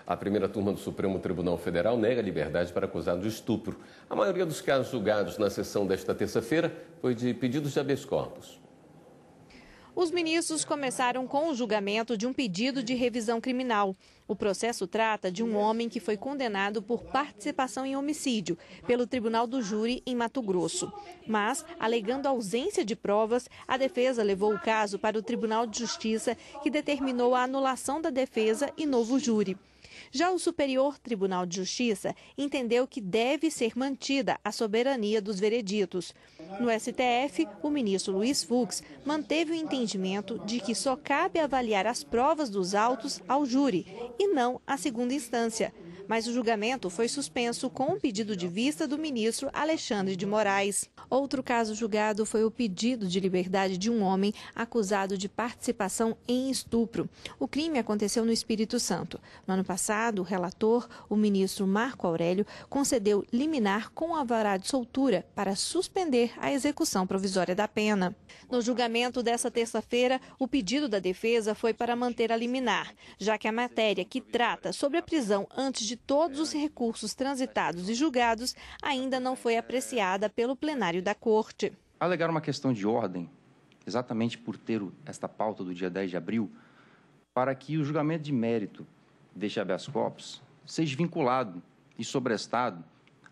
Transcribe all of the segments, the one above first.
A primeira turma do Supremo Tribunal Federal nega a liberdade para acusado de estupro. A maioria dos casos julgados na sessão desta terça-feira foi de pedidos de habeas corpus. Os ministros começaram com o julgamento de um pedido de revisão criminal. O processo trata de um homem que foi condenado por participação em homicídio pelo Tribunal do Júri em Mato Grosso. Mas, alegando ausência de provas, a defesa levou o caso para o Tribunal de Justiça, que determinou a anulação da defesa e novo júri. Já o Superior Tribunal de Justiça entendeu que deve ser mantida a soberania dos vereditos. No STF, o ministro Luiz Fux manteve o entendimento de que só cabe avaliar as provas dos autos ao júri e não à segunda instância. Mas o julgamento foi suspenso com o pedido de vista do ministro Alexandre de Moraes. Outro caso julgado foi o pedido de liberdade de um homem acusado de participação em estupro. O crime aconteceu no Espírito Santo. No ano passado, o relator, o ministro Marco Aurélio, concedeu liminar com alvará de soltura para suspender a execução provisória da pena. No julgamento dessa terça-feira, o pedido da defesa foi para manter a liminar, já que a matéria que trata sobre a prisão antes de todos os recursos transitados e julgados ainda não foi apreciada pelo plenário da Corte. Alegar uma questão de ordem, exatamente por ter esta pauta do dia 10 de abril, para que o julgamento de mérito deste habeas corpus seja vinculado e sobrestado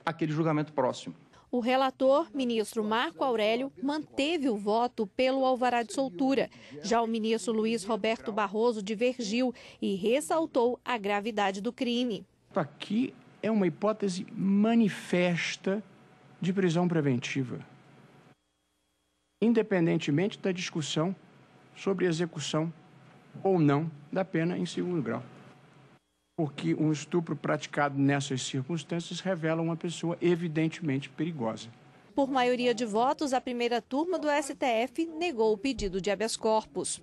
àquele julgamento próximo. O relator, ministro Marco Aurélio, manteve o voto pelo alvará de soltura. Já o ministro Luiz Roberto Barroso divergiu e ressaltou a gravidade do crime. Aqui é uma hipótese manifesta de prisão preventiva, independentemente da discussão sobre execução ou não da pena em segundo grau. Porque um estupro praticado nessas circunstâncias revela uma pessoa evidentemente perigosa. Por maioria de votos, a primeira turma do STF negou o pedido de habeas corpus.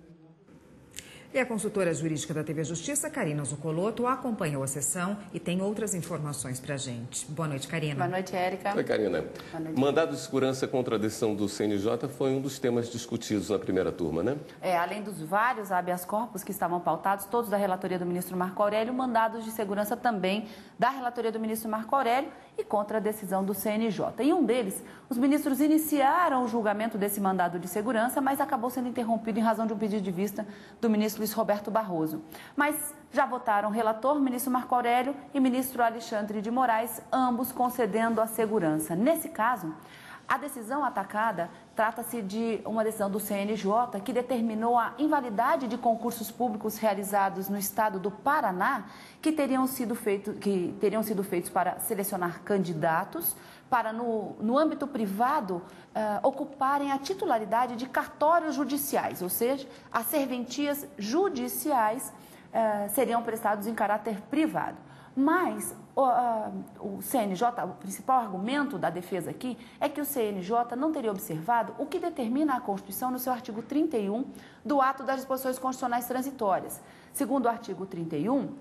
E a consultora jurídica da TV Justiça, Karina Zucolotto, acompanhou a sessão e tem outras informações para a gente. Boa noite, Karina. Boa noite, Érica. Oi, Karina. Boa noite. Mandado de segurança contra a decisão do CNJ foi um dos temas discutidos na primeira turma, né? Além dos vários habeas corpus que estavam pautados, todos da relatoria do ministro Marco Aurélio, mandados de segurança também da relatoria do ministro Marco Aurélio e contra a decisão do CNJ. Em um deles, os ministros iniciaram o julgamento desse mandado de segurança, mas acabou sendo interrompido em razão de um pedido de vista do ministro Luiz Roberto Barroso. Mas já votaram relator, ministro Marco Aurélio e ministro Alexandre de Moraes, ambos concedendo a segurança. Nesse caso, a decisão atacada trata-se de uma decisão do CNJ que determinou a invalidade de concursos públicos realizados no estado do Paraná que teriam sido feitos para selecionar candidatos para, no âmbito privado, ocuparem a titularidade de cartórios judiciais, ou seja, as serventias judiciais seriam prestados em caráter privado. Mas o CNJ, o principal argumento da defesa aqui é que o CNJ não teria observado o que determina a Constituição no seu artigo 31 do ato das disposições constitucionais transitórias. Segundo o artigo 31,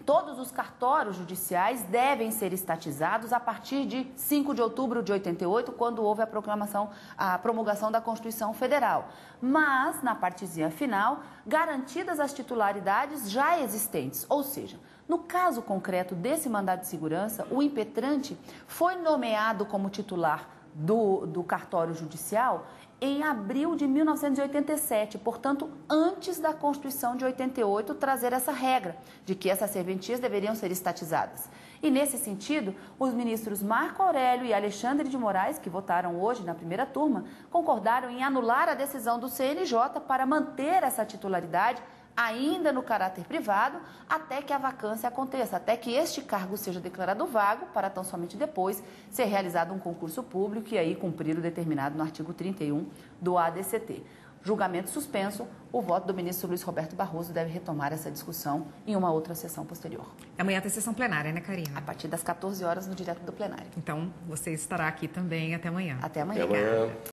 todos os cartórios judiciais devem ser estatizados a partir de 5 de outubro de 88, quando houve a promulgação da Constituição Federal. Mas, na partezinha final, garantidas as titularidades já existentes, ou seja, no caso concreto desse mandado de segurança, o impetrante foi nomeado como titular do cartório judicial em abril de 1987, portanto, antes da Constituição de 88 trazer essa regra de que essas serventias deveriam ser estatizadas. E, nesse sentido, os ministros Marco Aurélio e Alexandre de Moraes, que votaram hoje na primeira turma, concordaram em anular a decisão do CNJ para manter essa titularidade ainda no caráter privado, até que a vacância aconteça, até que este cargo seja declarado vago, para tão somente depois ser realizado um concurso público e aí cumprir o determinado no artigo 31 do ADCT. Julgamento suspenso, o voto do ministro Luiz Roberto Barroso deve retomar essa discussão em uma outra sessão posterior. Amanhã tem sessão plenária, né, Karina? A partir das 14 horas no direto do plenário. Então, você estará aqui também até amanhã. Até amanhã. Até amanhã.